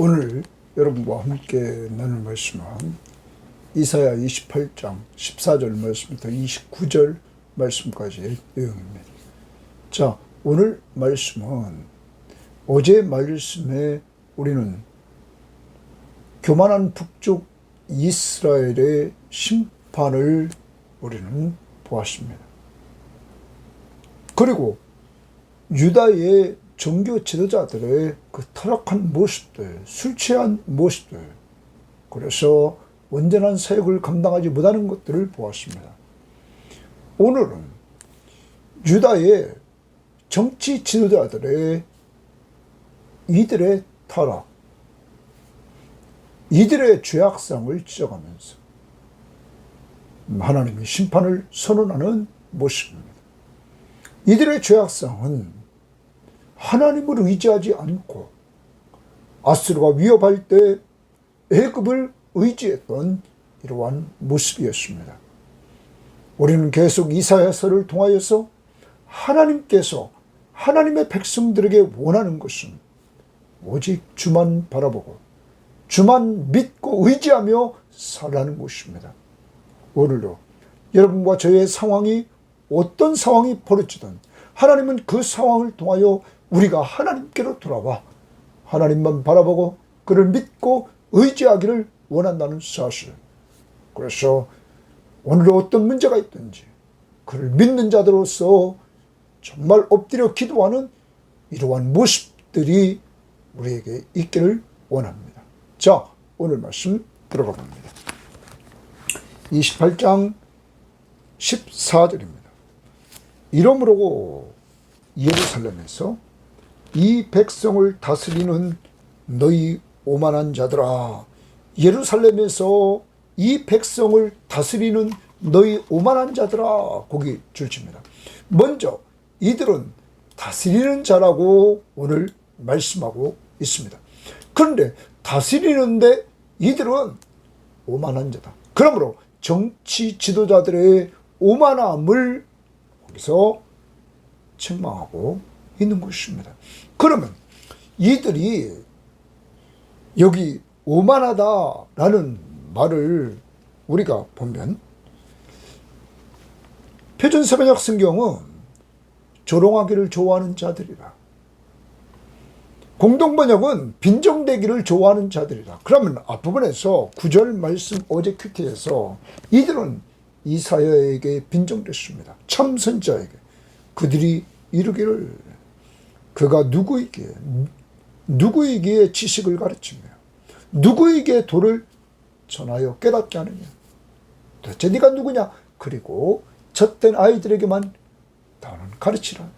오늘 여러분과 함께 나눌 말씀은 이사야 28장 14절 말씀부터 29절 말씀까지의 내용입니다. 자, 오늘 말씀은 어제 말씀에 우리는 교만한 북쪽 이스라엘의 심판을 우리는 보았습니다. 그리고 유다의 종교 지도자들의 그 타락한 모습들, 술 취한 모습들, 그래서 온전한 사역을 감당하지 못하는 것들을 보았습니다. 오늘은 유다의 정치 지도자들의 이들의 타락, 이들의 죄악성을 지적하면서 하나님의 심판을 선언하는 모습입니다. 이들의 죄악성은 하나님을 의지하지 않고 아수르가 위협할 때 애굽을 의지했던 이러한 모습이었습니다. 우리는 계속 이사야서를 통하여서 하나님께서 하나님의 백성들에게 원하는 것은 오직 주만 바라보고 주만 믿고 의지하며 살라는 것입니다. 오늘도 여러분과 저의 상황이 어떤 상황이 벌어지든 하나님은 그 상황을 통하여 우리가 하나님께로 돌아와 하나님만 바라보고 그를 믿고 의지하기를 원한다는 사실. 그래서 오늘 어떤 문제가 있든지 그를 믿는 자들로서 정말 엎드려 기도하는 이러한 모습들이 우리에게 있기를 원합니다. 자, 오늘 말씀 들어가 봅니다. 28장 14절입니다. 이러므로 예루살렘에서 이 백성을 다스리는 너희 오만한 자들아, 예루살렘에서 이 백성을 다스리는 너희 오만한 자들아, 거기 줄칩니다. 먼저 이들은 다스리는 자라고 오늘 말씀하고 있습니다. 그런데 다스리는데 이들은 오만한 자다. 그러므로 정치 지도자들의 오만함을 거기서 책망하고 있는 것입니다. 그러면 이들이 여기 오만하다라는 말을 우리가 보면 표준세번역 성경은 조롱하기를 좋아하는 자들이라, 공동번역은 빈정대기를 좋아하는 자들이라. 그러면 앞부분에서 9절 말씀 어제 큐티에서 이들은 이사야에게 빈정됐습니다. 참 선자에게. 그들이 이르기를 그가 누구에게 지식을 가르치며 누구에게 도를 전하여 깨닫게 하느냐. 도대체 네가 누구냐. 그리고 젖된 아이들에게만 너는 가르치라.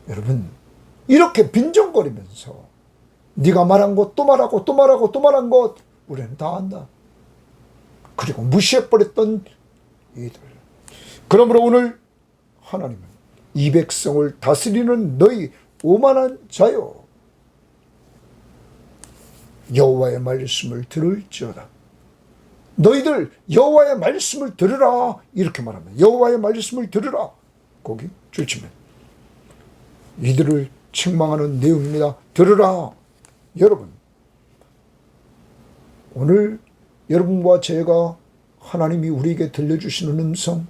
여러분, 이렇게 빈정거리면서 네가 말한 것 또 말하고 또 말하고 또 말한 것 우리는 다 안다. 그리고 무시해버렸던 이들. 그러므로 오늘 하나님은 이 백성을 다스리는 너희 오만한 자여, 여호와의 말씀을 들을지어다. 너희들 여호와의 말씀을 들으라. 이렇게 말합니다. 여호와의 말씀을 들으라. 거기 줄치면 이들을 책망하는 내용입니다. 들으라. 여러분, 오늘 여러분과 제가 하나님이 우리에게 들려주시는 음성,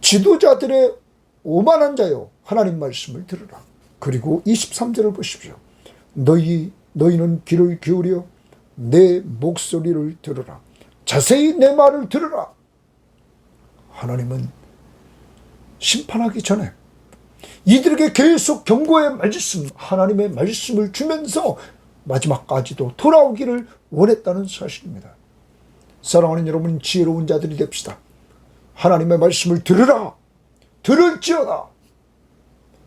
지도자들의 오만한 자여, 하나님 말씀을 들으라. 그리고 23절을 보십시오. 너희는 귀를 기울여 내 목소리를 들으라. 자세히 내 말을 들으라. 하나님은 심판하기 전에 이들에게 계속 경고의 말씀, 하나님의 말씀을 주면서 마지막까지도 돌아오기를 원했다는 사실입니다. 사랑하는 여러분, 지혜로운 자들이 됩시다. 하나님의 말씀을 들으라. 들을지어다.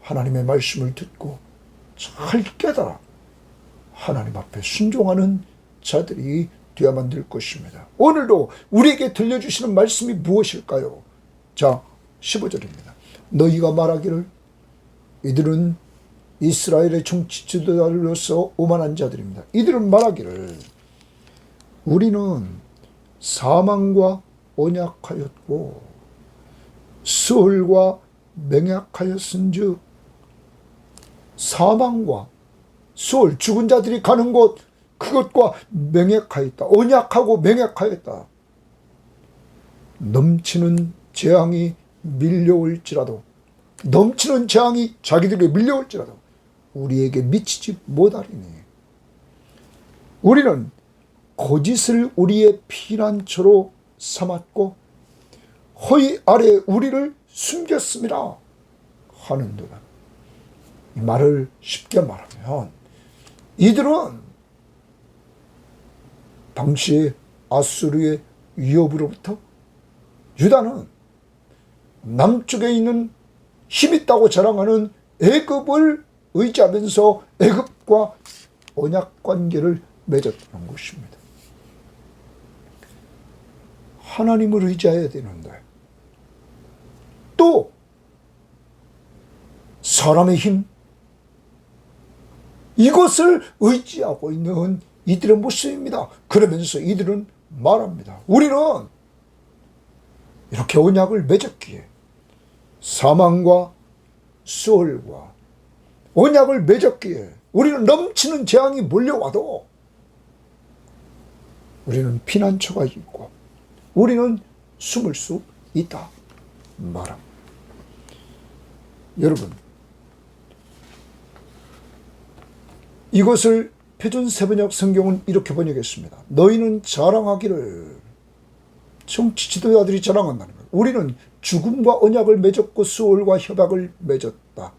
하나님의 말씀을 듣고 잘 깨달아 하나님 앞에 순종하는 자들이 되어야만 될 것입니다. 오늘도 우리에게 들려주시는 말씀이 무엇일까요? 자, 15절입니다. 너희가 말하기를 이들은 이스라엘의 정치 지도자로서 오만한 자들입니다. 이들은 말하기를 우리는 사망과 언약하였고 수월과 맹약하였은즉 사망과 수월, 죽은 자들이 가는 곳, 그것과 맹약하였다. 언약하고 맹약하였다. 넘치는 재앙이 밀려올지라도, 넘치는 재앙이 자기들에게 밀려올지라도 우리에게 미치지 못하리니 우리는 거짓을 우리의 피난처로 삼았고 허위 아래 우리를 숨겼습니다 하는도다. 이 말을 쉽게 말하면 이들은 당시 아수르의 위협으로부터 유다는 남쪽에 있는 힘있다고 자랑하는 애굽을 의지하면서 애굽과 언약관계를 맺었다는 것입니다. 하나님을 의지해야 되는데 또 사람의 힘, 이것을 의지하고 있는 이들의 모습입니다. 그러면서 이들은 말합니다. 우리는 이렇게 언약을 맺었기에 사망과 수월과 언약을 맺었기에 우리는 넘치는 재앙이 몰려와도 우리는 피난처가 있고 우리는 숨을 수 있다 말합니다. 여러분, 이것을 표준 세번역 성경은 이렇게 번역했습니다. 너희는 자랑하기를, 정치 지도자들이 자랑한다는 거예요. 우리는 죽음과 언약을 맺었고 수월과 협약을 맺었다.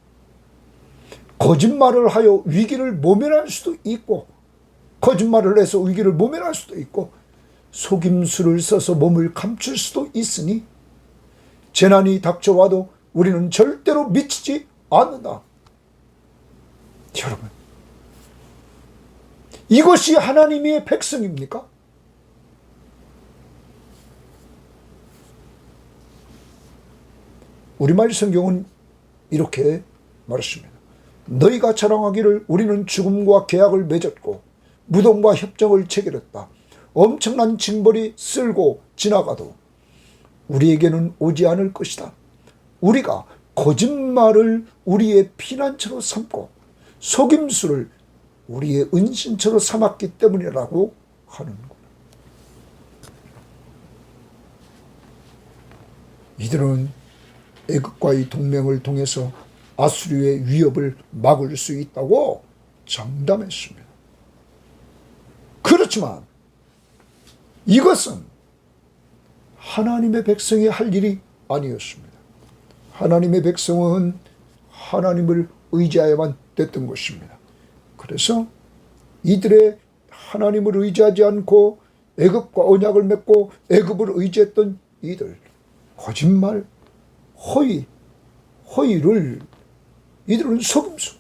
거짓말을 하여 위기를 모면할 수도 있고, 거짓말을 해서 위기를 모면할 수도 있고, 속임수를 써서 몸을 감출 수도 있으니 재난이 닥쳐와도 우리는 절대로 미치지 않는다. 여러분, 이것이 하나님의 백성입니까? 우리말 성경은 이렇게 말했습니다. 너희가 자랑하기를 우리는 죽음과 계약을 맺었고 무덤과 협정을 체결했다. 엄청난 징벌이 쓸고 지나가도 우리에게는 오지 않을 것이다. 우리가 거짓말을 우리의 피난처로 삼고 속임수를 우리의 은신처로 삼았기 때문이라고 하는 거예요. 이들은 애굽과의 동맹을 통해서 아수르의 위협을 막을 수 있다고 장담했습니다. 그렇지만 이것은 하나님의 백성이 할 일이 아니었습니다. 하나님의 백성은 하나님을 의지해야만 됐던 것입니다. 그래서 이들의 하나님을 의지하지 않고 애굽과 언약을 맺고 애굽을 의지했던 이들, 거짓말, 허위를 이들은 속임수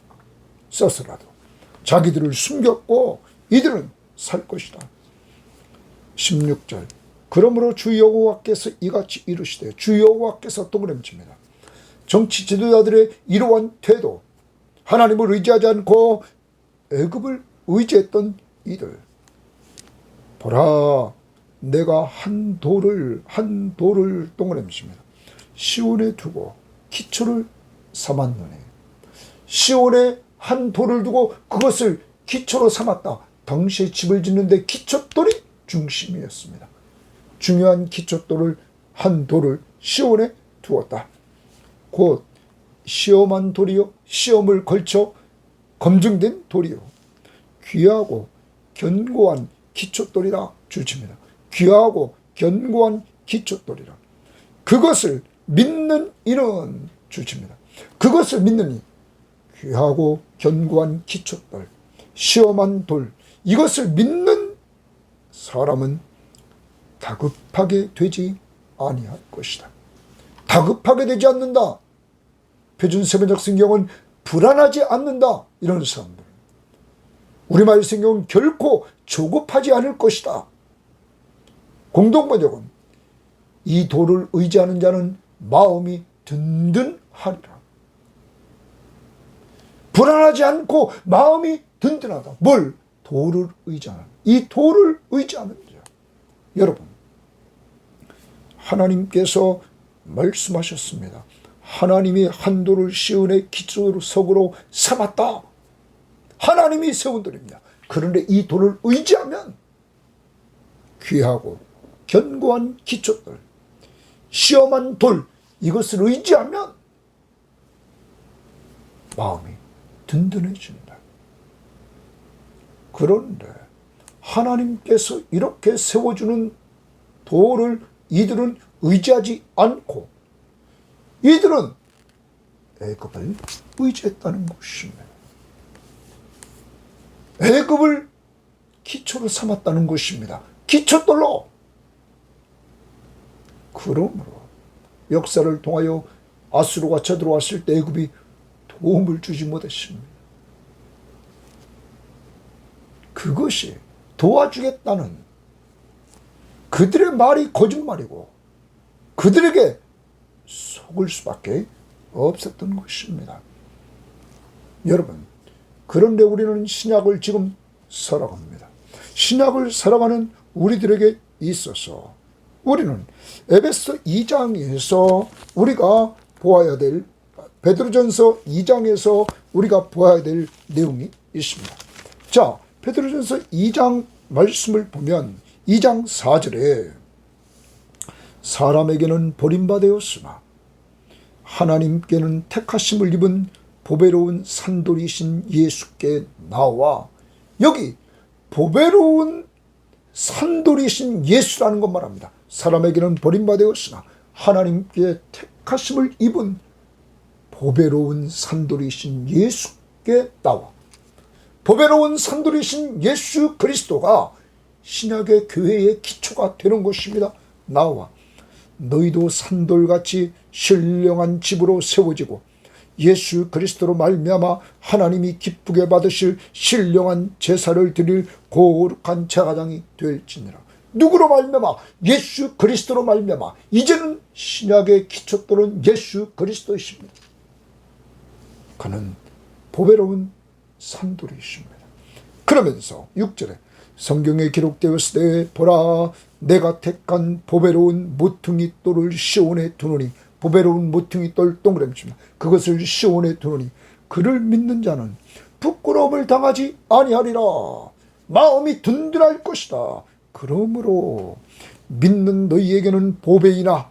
써서라도 자기들을 숨겼고 이들은 살 것이다. 16절, 그러므로 주 여호와께서 이같이 이르시되, 주 여호와께서 동그라미칩니다. 정치 지도자들의 이러한 태도, 하나님을 의지하지 않고 애굽을 의지했던 이들, 보라, 내가 한 돌을 동그라미칩니다. 시온에 두고 기초를 삼았노니, 시온에 한 돌을 두고 그것을 기초로 삼았다. 당시에 집을 짓는데 기초돌이 중심이었습니다. 중요한 기초돌을, 한 돌을 시온에 두었다. 곧 시험한 돌이요, 시험을 걸쳐 검증된 돌이요, 귀하고 견고한 기초돌이라 주칩니다. 귀하고 견고한 기초돌이라. 그것을 믿는 이는 주칩니다. 그것을 믿는 이, 귀하고 견고한 기초돌, 시험한 돌, 이것을 믿는 사람은 다급하게 되지 아니할 것이다. 다급하게 되지 않는다. 표준 세번역 성경은 불안하지 않는다. 이런 사람들. 우리말 성경은 결코 조급하지 않을 것이다. 공동번역은 이 돌을 의지하는 자는 마음이 든든하리라. 불안하지 않고 마음이 든든하다. 뭘? 돌을 의지하는, 이 돌을 의지하는 자. 여러분, 하나님께서 말씀하셨습니다. 하나님이 한 돌을 시온의 기초석으로 삼았다. 하나님이 세운 돌입니다. 그런데 이 돌을 의지하면 귀하고 견고한 기초돌, 시험한 돌, 이것을 의지하면 마음이 든든해진다. 그런데 하나님께서 이렇게 세워주는 돌을 이들은 의지하지 않고 이들은 애굽을 의지했다는 것입니다. 애굽을 기초로 삼았다는 것입니다. 기초돌로. 그러므로 역사를 통하여 아수르가 쳐들어왔을 때 애굽이 도움을 주지 못했습니다. 그것이 도와주겠다는 그들의 말이 거짓말이고 그들에게 속을 수밖에 없었던 것입니다. 여러분, 그런데 우리는 신약을 지금 살아갑니다. 신약을 살아가는 우리들에게 있어서 우리는 에베소 2장에서 우리가 보아야 될, 베드로전서 2장에서 우리가 보아야 될 내용이 있습니다. 자, 베드로전서 2장 말씀을 보면 2장 4절에 사람에게는 버림받았으나 하나님께는 택하심을 입은 보배로운 산돌이신 예수께 나와, 여기 보배로운 산돌이신 예수라는 것 말합니다. 사람에게는 버림받았으나 하나님께 택하심을 입은 보배로운 산돌이신 예수께 나와. 보배로운 산돌이신 예수 그리스도가 신약의 교회의 기초가 되는 것입니다. 나와 너희도 산돌같이 신령한 집으로 세워지고 예수 그리스도로 말미암아 하나님이 기쁘게 받으실 신령한 제사를 드릴 거룩한 제사장이 될지니라. 누구로 말미암아? 예수 그리스도로 말미암아. 이제는 신약의 기초돌은 예수 그리스도이십니다. 그는 보배로운 산돌이십니다. 그러면서 6절에 성경에 기록되었을 때 보라 내가 택한 보배로운 모퉁이 돌을 시온에 두노니, 보배로운 모퉁이 돌 동그라미입니다. 그것을 시온에 두노니 그를 믿는 자는 부끄러움을 당하지 아니하리라. 마음이 든든할 것이다. 그러므로 믿는 너희에게는 보배이나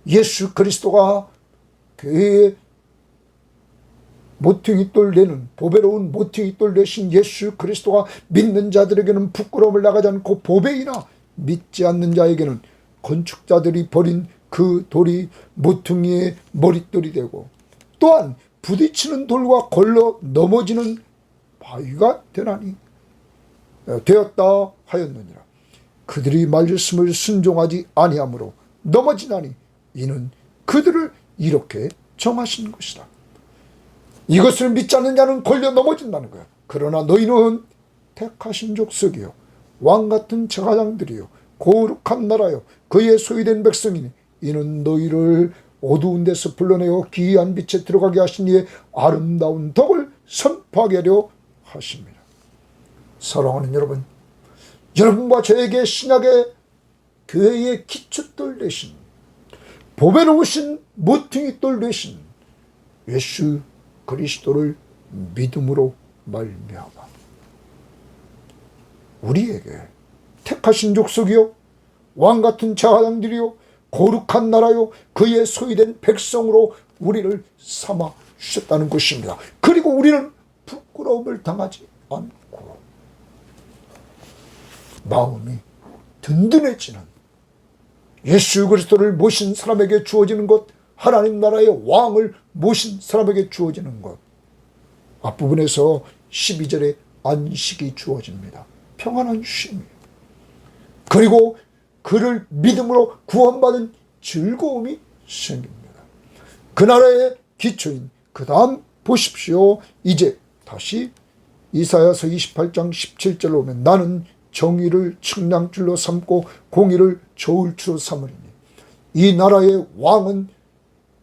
예수 그리스도가 교회의 모퉁이돌 내는 보배로운 모퉁이돌 내신 예수 그리스도가 믿는 자들에게는 부끄러움을 나가지 않고 보배이나 믿지 않는 자에게는 건축자들이 버린 그 돌이 모퉁이의 머릿돌이 되고 또한 부딪히는 돌과 걸러 넘어지는 바위가 되었다 하였느니라. 그들이 말씀을 순종하지 아니하므로 넘어지나니 이는 그들을 이렇게 정하신 것이다. 이것을 믿지 않는 자는 걸려 넘어진다는 거야. 그러나 너희는 택하신 족속이요 왕같은 제사장들이요 거룩한 나라요 그의 소유된 백성이니 이는 너희를 어두운 데서 불러내어 기이한 빛에 들어가게 하신 이의 아름다운 덕을 선포하게 하려 하십니다. 사랑하는 여러분, 여러분과 저에게 신약의 교회의 기초돌 되신 보배로우신 모퉁이돌 되신 예수 그리스도를 믿음으로 말미암아 우리에게 택하신 족속이요 왕같은 제사장들이요 거룩한 나라요 그의 소유된 백성으로 우리를 삼아 주셨다는 것입니다. 그리고 우리는 부끄러움을 당하지 않고 마음이 든든해지는 예수 그리스도를 모신 사람에게 주어지는 것, 하나님 나라의 왕을 모신 사람에게 주어지는 것. 앞부분에서 12절에 안식이 주어집니다. 평안한 쉼이. 그리고 그를 믿음으로 구원받은 즐거움이 생깁니다. 그 나라의 기초인 그 다음 보십시오. 이제 다시 이사야서 28장 17절로 오면 나는 정의를 측량줄로 삼고 공의를 저울추로 삼으리니 이 나라의 왕은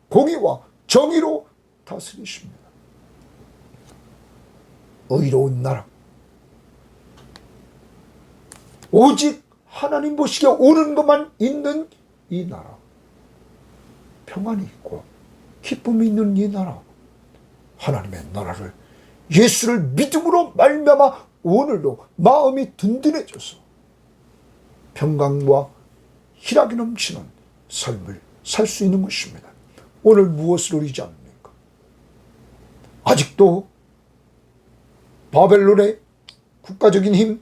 공의와 정의로 다스리십니다. 의로운 나라. 오직 하나님 보시기에 옳은 것만 있는 이 나라. 평안이 있고 기쁨이 있는 이 나라, 하나님의 나라를, 예수를 믿음으로 말미암아 오늘도 마음이 든든해져서 평강과 희락이 넘치는 삶을 살 수 있는 것입니다. 오늘 무엇을 의지합니까? 아직도 바벨론의 국가적인 힘,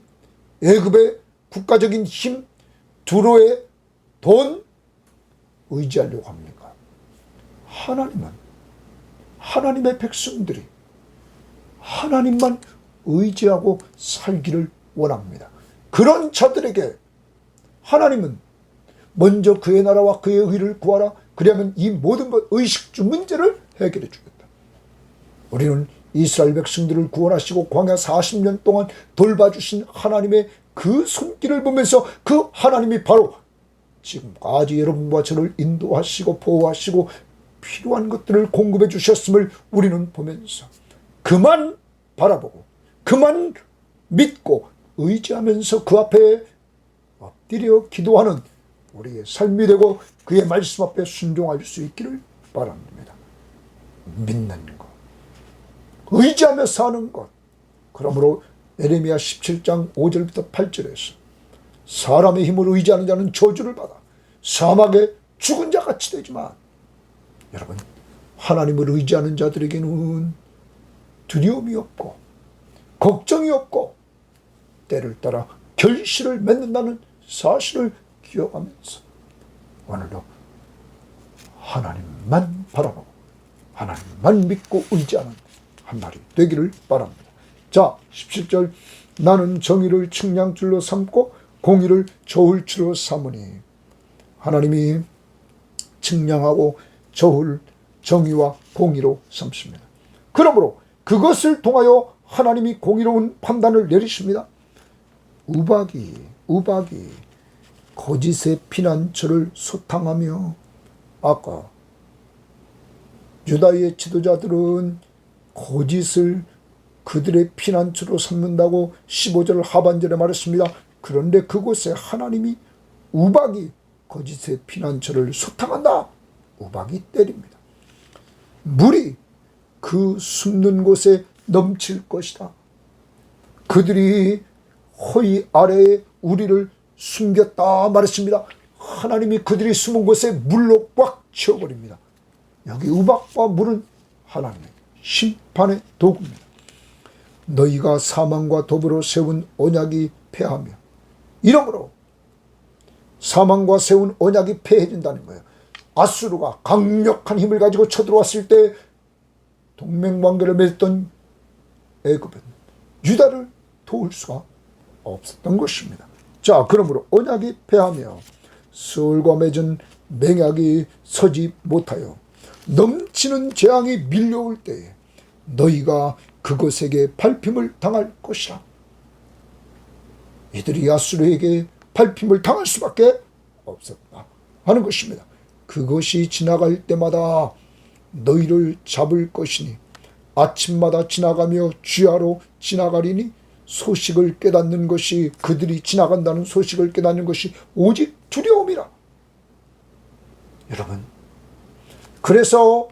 애굽의 국가적인 힘, 두로의 돈 의지하려고 합니까? 하나님은, 하나님의 백성들이 하나님만 의지하고 살기를 원합니다. 그런 자들에게 하나님은 먼저 그의 나라와 그의 의를 구하라. 그러면 이 모든 것, 의식주 문제를 해결해 주겠다. 우리는 이스라엘 백성들을 구원하시고 광야 40년 동안 돌봐주신 하나님의 그 손길을 보면서 그 하나님이 바로 지금까지 여러분과 저를 인도하시고 보호하시고 필요한 것들을 공급해 주셨음을 우리는 보면서 그만 바라보고 그만 믿고 의지하면서 그 앞에 엎드려 기도하는 우리의 삶이 되고 그의 말씀 앞에 순종할 수 있기를 바랍니다. 믿는 것, 의지하며 사는 것. 그러므로 예레미야 17장 5절부터 8절에서 사람의 힘을 의지하는 자는 저주를 받아 사막에 죽은 자 같이 되지만, 여러분, 하나님을 의지하는 자들에게는 두려움이 없고 걱정이 없고 때를 따라 결실을 맺는다는 사실을 기억하면서 오늘도 하나님만 바라보고 하나님만 믿고 의지하는 한 날이 되기를 바랍니다. 자, 17절, 나는 정의를 측량줄로 삼고 공의를 저울줄로 삼으니. 하나님이 측량하고 저울, 정의와 공의로 삼습니다. 그러므로 그것을 통하여 하나님이 공의로운 판단을 내리십니다. 우박이 거짓의 피난처를 소탕하며, 아까 유다의 지도자들은 거짓을 그들의 피난처로 삼는다고 15절 하반절에 말했습니다. 그런데 그곳에 하나님이 우박이 거짓의 피난처를 소탕한다. 우박이 때립니다. 물이 그 숨는 곳에 넘칠 것이다. 그들이 허리 아래에 우리를 숨겼다 말했습니다. 하나님이 그들이 숨은 곳에 물로 꽉 채워버립니다. 여기 우박과 물은 하나님의 심판의 도구입니다. 너희가 사망과 더불어 세운 언약이 패하며, 이러므로 사망과 세운 언약이 패해진다는 거예요. 아수르가 강력한 힘을 가지고 쳐들어왔을 때 동맹관계를 맺었던 애굽은 유다를 도울 수가 없었던 것입니다. 자, 그러므로 언약이 패하며 서울과 맺은 맹약이 서지 못하여 넘치는 재앙이 밀려올 때에 너희가 그것에게 밟힘을 당할 것이라. 이들이 아수르에게 밟힘을 당할 수밖에 없었다 하는 것입니다. 그것이 지나갈 때마다 너희를 잡을 것이니 아침마다 지나가며 주야로 지나가리니, 소식을 깨닫는 것이, 그들이 지나간다는 소식을 깨닫는 것이 오직 두려움이라. 여러분, 그래서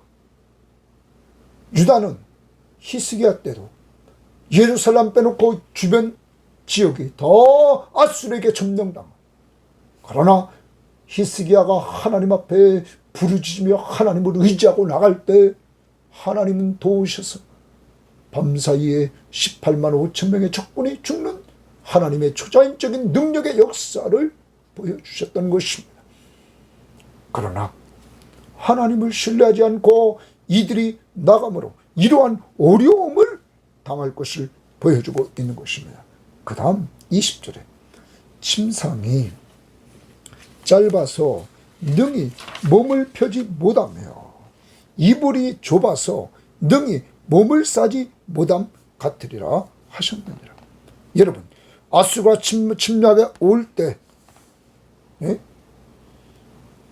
유다는 히스기야 때도 예루살렘 빼놓고 주변 지역이 더 아수르에게 점령당하고, 그러나 히스기야가 하나님 앞에 부르짖으며 하나님을 의지하고 나갈 때 하나님은 도우셔서 밤사이에 18만 5천 명의 적군이 죽는 하나님의 초자연적인 능력의 역사를 보여주셨던 것입니다. 그러나 하나님을 신뢰하지 않고 이들이 나감으로 이러한 어려움을 당할 것을 보여주고 있는 것입니다. 그 다음 20절에 침상이 짧아서 능히 몸을 펴지 못하며 이불이 좁아서 능히 몸을 싸지 못함 같으리라 하셨느니라. 여러분, 아수가 침략에 올 때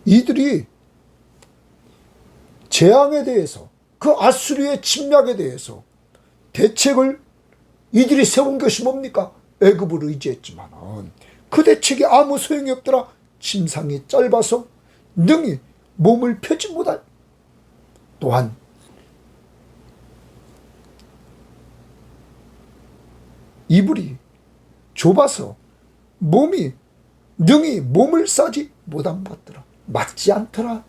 이들이 재앙에 대해서, 그 아수르의 침략에 대해서 대책을 이들이 세운 것이 뭡니까? 애굽을 의지했지만 그 대책이 아무 소용이 없더라. 침상이 짧아서 능히 몸을 펴지 못할, 또한 이불이 좁아서 능히 몸을 싸지 못한 것 같더라. 맞지 않더라.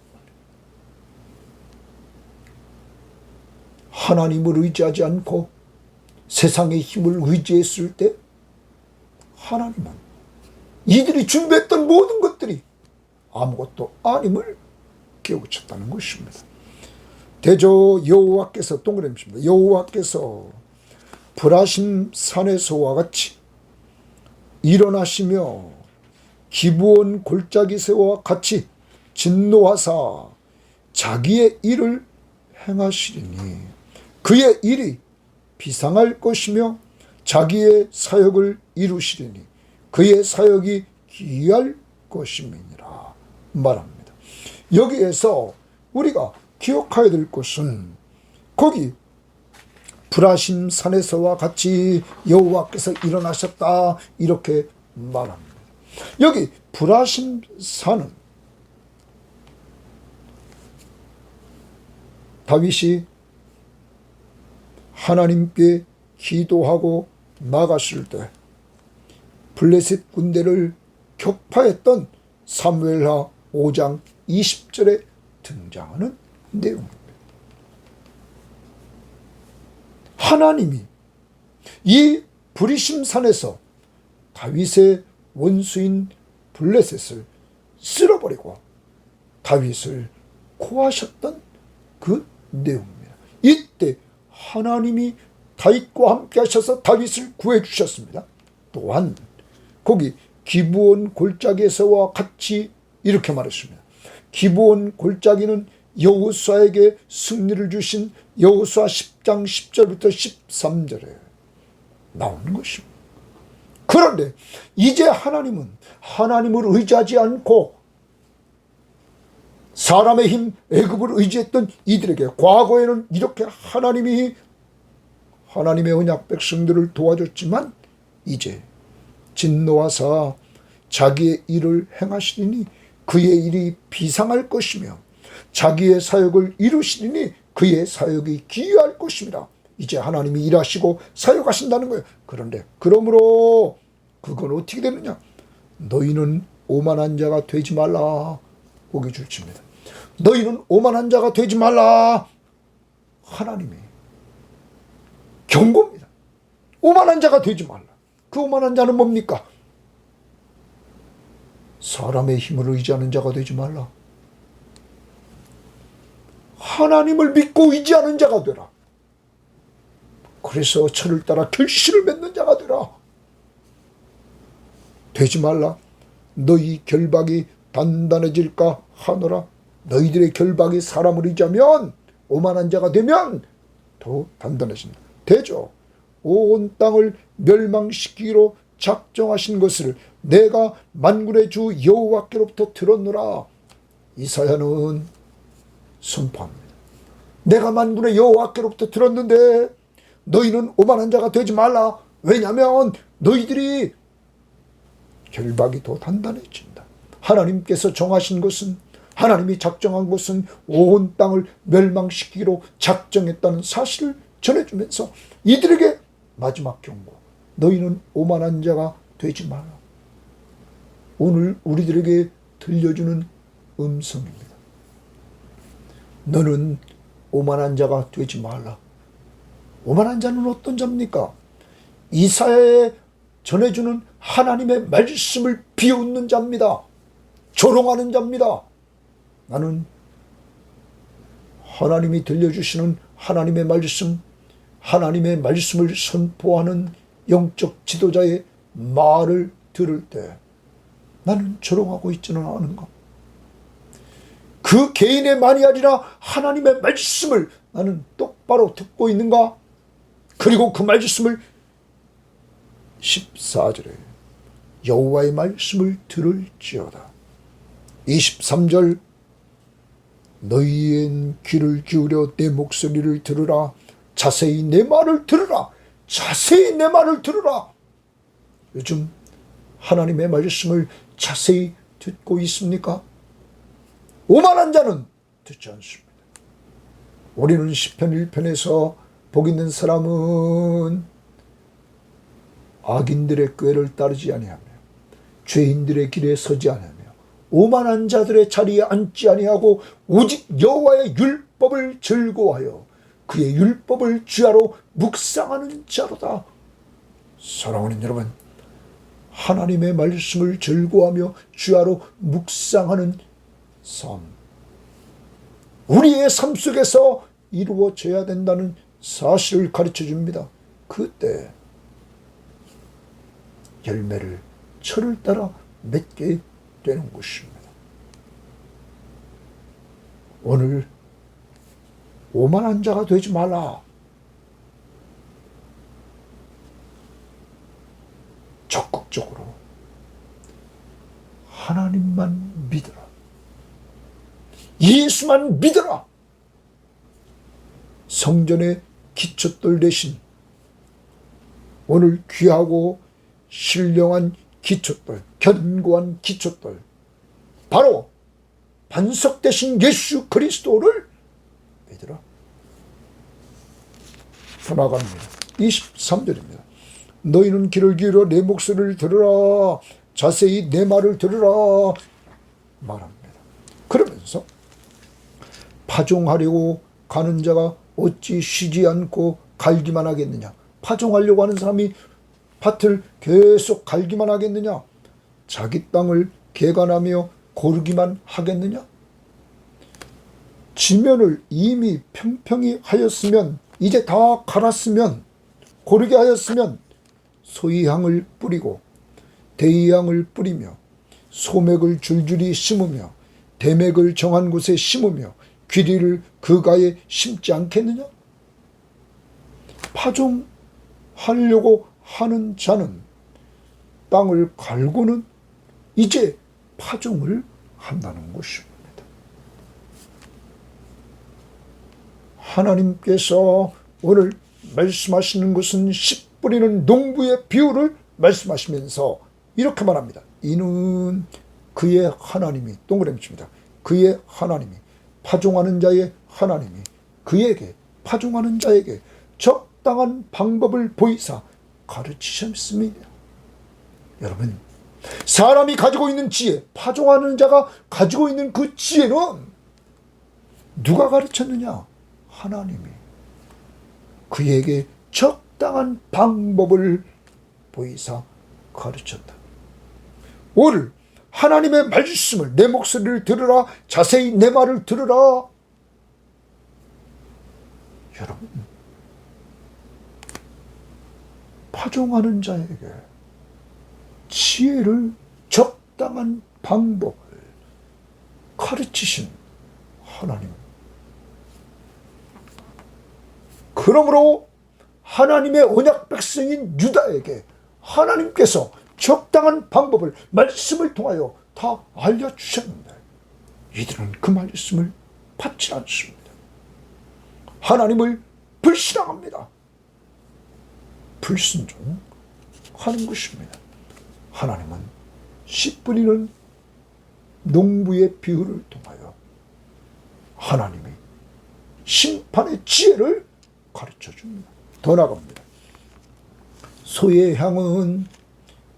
하나님을 의지하지 않고 세상의 힘을 의지했을 때 하나님은 이들이 준비했던 모든 것들이 아무것도 아님을 깨우쳤다는 것입니다. 대저 여호와께서 동그라미입니다. 여호와께서 브라심 산에서와 같이 일어나시며 기브온 골짜기새와 같이 진노하사 자기의 일을 행하시리니 그의 일이 비상할 것이며 자기의 사역을 이루시리니 그의 사역이 기이할 것임이니라 말합니다. 여기에서 우리가 기억해야 될 것은 거기 브라심 산에서와 같이 여호와께서 일어나셨다 이렇게 말합니다. 여기 브라심 산은 다윗이 하나님께 기도하고 나갔을 때 블레셋 군대를 격파했던 사무엘하 5장 20절에 등장하는 내용입니다. 하나님이 이 브리심산에서 다윗의 원수인 블레셋을 쓸어버리고 다윗을 고하셨던 그 내용입니다. 이때 하나님이 다윗과 함께 하셔서 다윗을 구해 주셨습니다. 또한 거기 기브온 골짜기에서와 같이 이렇게 말했습니다. 기브온 골짜기는 여호수아에게 승리를 주신 여호수아 10장 10절부터 13절에 나오는 것입니다. 그런데 이제 하나님은 하나님을 의지하지 않고 사람의 힘, 애굽을 의지했던 이들에게 과거에는 이렇게 하나님이 하나님의 언약 백성들을 도와줬지만 이제 진노하사 자기의 일을 행하시리니 그의 일이 비상할 것이며 자기의 사역을 이루시리니 그의 사역이 기이할 것입니다. 이제 하나님이 일하시고 사역하신다는 거예요. 그런데 그러므로 그건 어떻게 되느냐? 너희는 오만한 자가 되지 말라. 보기 줄칩니다. 너희는 오만한 자가 되지 말라. 하나님이 경고입니다. 오만한 자가 되지 말라. 그 오만한 자는 뭡니까? 사람의 힘을 의지하는 자가 되지 말라. 하나님을 믿고 의지하는 자가 되라. 그래서 저를 따라 결실을 맺는 자가 되라. 되지 말라. 너희 결박이 단단해질까 하노라. 너희들의 결박이 사람을 의지하면 오만한 자가 되면 더 단단해진다. 되죠. 온 땅을 멸망시키기로 작정하신 것을 내가 만군의 주 여호와께로부터 들었노라. 이사야는 선포합니다. 내가 만군의 여호와께로부터 들었는데 너희는 오만한 자가 되지 말라. 왜냐하면 너희들이 결박이 더 단단해진다. 하나님께서 정하신 것은 하나님이 작정한 것은 온 땅을 멸망시키기로 작정했다는 사실을 전해주면서 이들에게 마지막 경고. 너희는 오만한 자가 되지 마라. 오늘 우리들에게 들려주는 음성입니다. 너는 오만한 자가 되지 말라. 오만한 자는 어떤 자입니까? 이사야에 전해주는 하나님의 말씀을 비웃는 자입니다. 조롱하는 자입니다. 나는 하나님이 들려주시는 하나님의 말씀을 선포하는 영적 지도자의 말을 들을 때 나는 조롱하고 있지는 않은가? 그 개인의 말이 아니라 하나님의 말씀을 나는 똑바로 듣고 있는가? 그리고 그 말씀을 14절에 여호와의 말씀을 들을지어다. 23절 너희의 귀를 기울여 내 목소리를 들으라. 자세히 내 말을 들으라. 자세히 내 말을 들으라. 요즘 하나님의 말씀을 자세히 듣고 있습니까? 오만한 자는 듣지 않습니다. 우리는 시편 1편에서 복 있는 사람은 악인들의 꾀를 따르지 아니하며 죄인들의 길에 서지 아니하며 오만한 자들의 자리에 앉지 아니하고 오직 여호와의 율법을 즐거워하여 그의 율법을 주야로 묵상하는 자로다. 사랑하는 여러분, 하나님의 말씀을 즐거워하며 주야로 묵상하는 삶, 우리의 삶 속에서 이루어져야 된다는 사실을 가르쳐 줍니다. 그때 열매를 철을 따라 맺게 되는 것입니다. 오늘 오만한 자가 되지 말라. 적극적으로 하나님만 믿어라. 예수만 믿어라. 성전의 기초돌 대신 오늘 귀하고 신령한 기초돌, 견고한 기초돌, 바로 반석 대신 예수 그리스도를 믿으라. 더 나아갑니다. 23절입니다. 너희는 귀를 기울여 내 목소리를 들으라. 자세히 내 말을 들으라. 말합니다. 그러면서 파종하려고 가는 자가 어찌 쉬지 않고 갈기만 하겠느냐. 파종하려고 하는 사람이 밭을 계속 갈기만 하겠느냐. 자기 땅을 개간하며 고르기만 하겠느냐. 지면을 이미 평평히 하였으면, 이제 다 갈았으면, 고르게 하였으면 소이향을 뿌리고 대이향을 뿌리며 소맥을 줄줄이 심으며 대맥을 정한 곳에 심으며 귀리를 그 가에 심지 않겠느냐. 파종하려고 하는 자는 땅을 갈고는 이제 파종을 한다는 것입니다. 하나님께서 오늘 말씀하시는 것은 씨 뿌리는 농부의 비유를 말씀하시면서 이렇게 말합니다. 이는 그의 하나님이, 동그라미 칩니다. 그의 하나님이, 파종하는 자의 하나님이 그에게, 파종하는 자에게 적당한 방법을 보이사 가르치셨습니다. 여러분, 사람이 가지고 있는 지혜, 파종하는 자가 가지고 있는 그 지혜는 누가 가르쳤느냐? 하나님이 그에게 적당한 방법을 보이사 가르쳤다. 오늘 하나님의 말씀을, 내 목소리를 들으라, 자세히 내 말을 들으라. 여러분, 파종하는 자에게 지혜를, 적당한 방법을 가르치신 하나님. 그러므로 하나님의 언약 백성인 유다에게 하나님께서 적당한 방법을, 말씀을 통하여 다 알려주셨는데 이들은 그 말씀을 받지 않습니다. 하나님을 불신앙합니다. 불순종하는 것입니다. 하나님은 씨 뿌리는 농부의 비유를 통하여 하나님이 심판의 지혜를 가르쳐 줍니다. 더 나갑니다. 소의 향은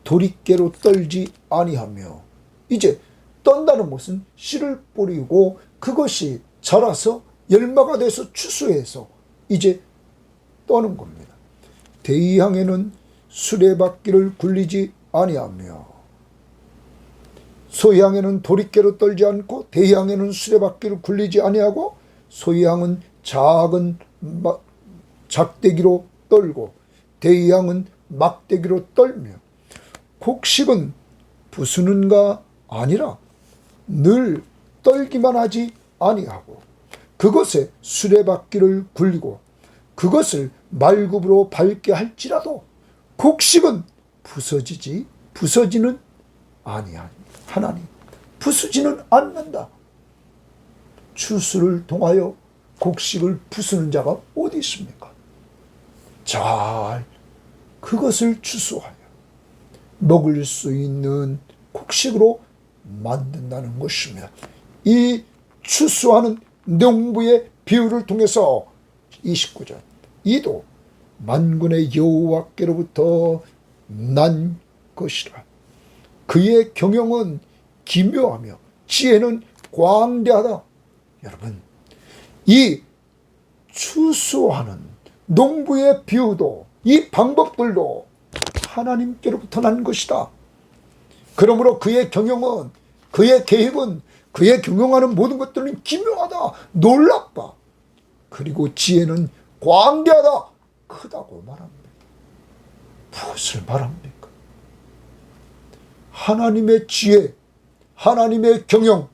도리깨로 떨지 아니하며, 이제 떤다는 것은 씨를 뿌리고 그것이 자라서 열매가 돼서 추수해서 이제 떠는 겁니다. 대이향에는 수레바퀴를 굴리지 아니하며, 소향에는 도리깨로 떨지 않고 대향에는 수레바퀴를 굴리지 아니하고, 소향은 작은 작대기로 떨고 대향은 막대기로 떨며, 곡식은 부수는가 아니라 늘 떨기만 하지 아니하고 그것에 수레바퀴를 굴리고 그것을 말굽으로 밟게 할지라도 곡식은 부서지는 아니하니, 하나님 부수지는 않는다. 추수를 통하여 곡식을 부수는 자가 어디 있습니까? 잘 그것을 추수하여 먹을 수 있는 곡식으로 만든다는 것입니다. 이 추수하는 농부의 비유를 통해서 29절 이도 만군의 여호와께로부터 난 것이라. 그의 경영은 기묘하며 지혜는 광대하다. 여러분, 이 추수하는 농부의 비유도 이 방법들도 하나님께로부터 난 것이다. 그러므로 그의 경영은, 그의 계획은, 그의 경영하는 모든 것들은 기묘하다, 놀랍다. 그리고 지혜는 광대하다, 크다고 말합니다. 무엇을 말합니까? 하나님의 지혜, 하나님의 경영,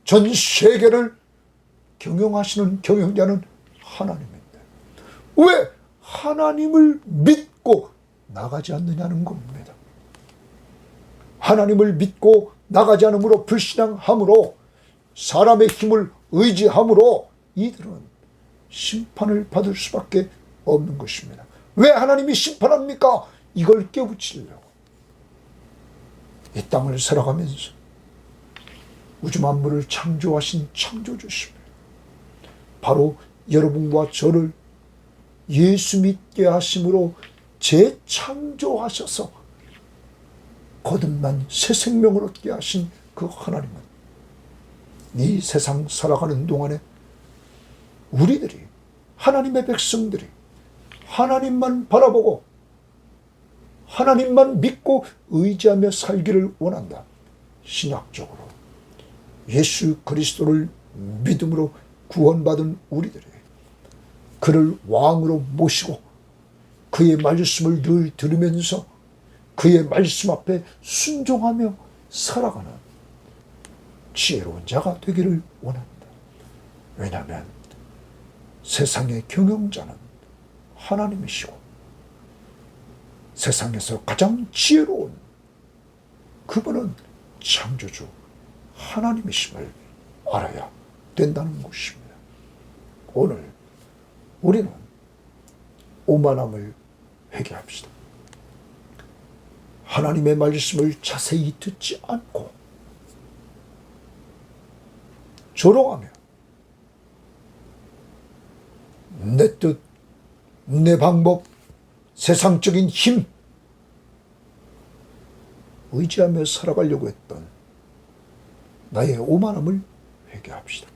전 세계를 경영하시는 경영자는 하나님입니다. 왜 하나님을 믿고 나가지 않느냐는 겁니다. 하나님을 믿고 나가지 않으므로, 불신앙함으로, 사람의 힘을 의지함으로 이들은 심판을 받을 수밖에 없는 것입니다. 왜 하나님이 심판합니까? 이걸 깨우치려고. 이 땅을 살아가면서 우주 만물을 창조하신 창조주십니다. 바로 여러분과 저를 예수 믿게 하심으로 재창조하셔서 거듭난 새 생명을 얻게 하신 그 하나님은 이 세상 살아가는 동안에 우리들이, 하나님의 백성들이 하나님만 바라보고 하나님만 믿고 의지하며 살기를 원한다. 신학적으로 예수 그리스도를 믿음으로 구원받은 우리들이 그를 왕으로 모시고 그의 말씀을 늘 들으면서 그의 말씀 앞에 순종하며 살아가는 지혜로운 자가 되기를 원합니다. 왜냐하면 세상의 경영자는 하나님이시고 세상에서 가장 지혜로운 그분은 창조주 하나님이심을 알아야 된다는 것입니다. 오늘 우리는 오만함을 회개합시다. 하나님의 말씀을 자세히 듣지 않고 조롱하며 내 뜻, 내 방법, 세상적인 힘 의지하며 살아가려고 했던 나의 오만함을 회개합시다.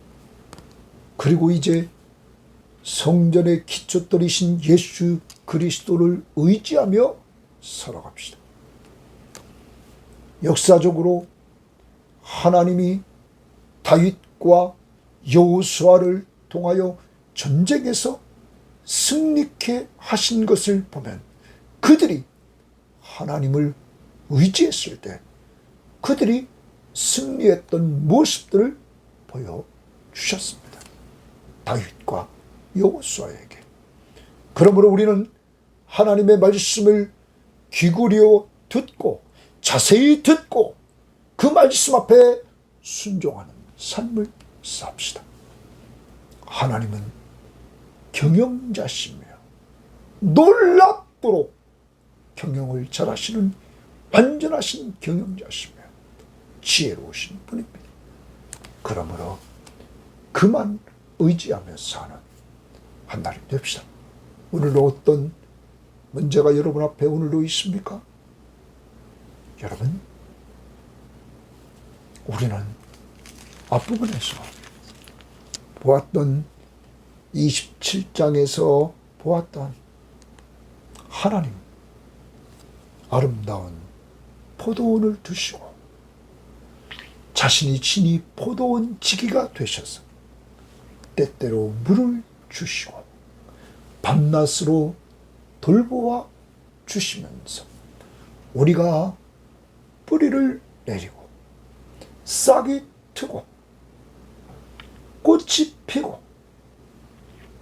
그리고 이제 성전의 기초돌이신 예수 그리스도를 의지하며 살아갑시다. 역사적으로 하나님이 다윗과 여호수아를 통하여 전쟁에서 승리케 하신 것을 보면 그들이 하나님을 의지했을 때 그들이 승리했던 모습들을 보여주셨습니다. 다윗과 여호수아에게. 그러므로 우리는 하나님의 말씀을 귀 기울여 듣고 자세히 듣고 그 말씀 앞에 순종하는 삶을 삽시다. 하나님은 경영자시며 놀랍도록 경영을 잘하시는 완전하신 경영자시며 지혜로우신 분입니다. 그러므로 그만 의지하며 사는 한 날이 됩시다. 오늘도 어떤 문제가 여러분 앞에 오늘도 있습니까? 여러분, 우리는 앞부분에서 보았던 27장에서 보았던 하나님 아름다운 포도원을 두시고 자신이 친히 포도원 지기가 되셔서 때때로 물을 주시고 밤낮으로 돌보아 주시면서 우리가 뿌리를 내리고 싹이 트고 꽃이 피고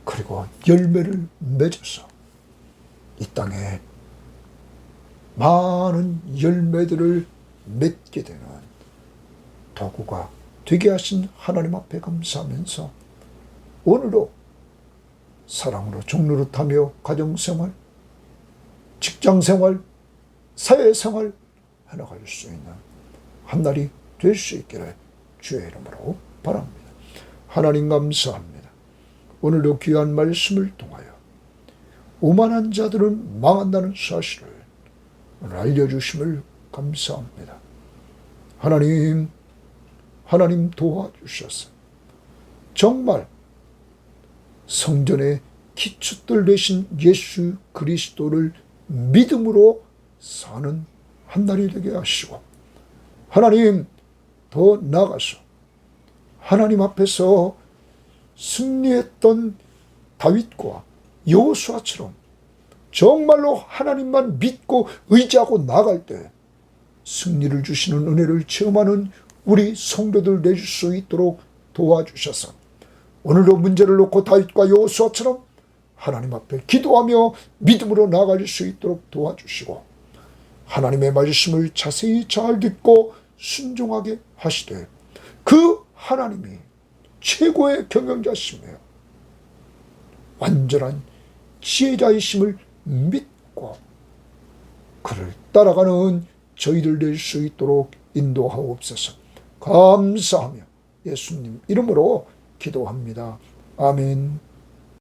그리고 열매를 맺어서 이 땅에 많은 열매들을 맺게 되는 도구가 되게 하신 하나님 앞에 감사하면서 오늘도 사랑으로 종노릇하며 가정생활, 직장생활, 사회생활 해나갈 수 있는 한 날이 될 수 있기를 주의 이름으로 바랍니다. 하나님 감사합니다. 오늘도 귀한 말씀을 통하여 오만한 자들은 망한다는 사실을 오늘 알려주심을 감사합니다. 하나님 도와주셔서 정말 성전의 기초들 되신 예수 그리스도를 믿음으로 사는 한 날이 되게 하시고, 하나님 더 나아가서 하나님 앞에서 승리했던 다윗과 여호수아처럼 정말로 하나님만 믿고 의지하고 나갈 때 승리를 주시는 은혜를 체험하는 우리 성도들 되실 수 있도록 도와주셔서 오늘도 문제를 놓고 다윗과 여호수아처럼 하나님 앞에 기도하며 믿음으로 나아갈 수 있도록 도와주시고, 하나님의 말씀을 자세히 잘 듣고 순종하게 하시되 그 하나님이 최고의 경영자시며 완전한 지혜자이심을 믿고 그를 따라가는 저희들 될 수 있도록 인도하옵소서. 감사하며 예수님 이름으로 기도합니다. 아멘.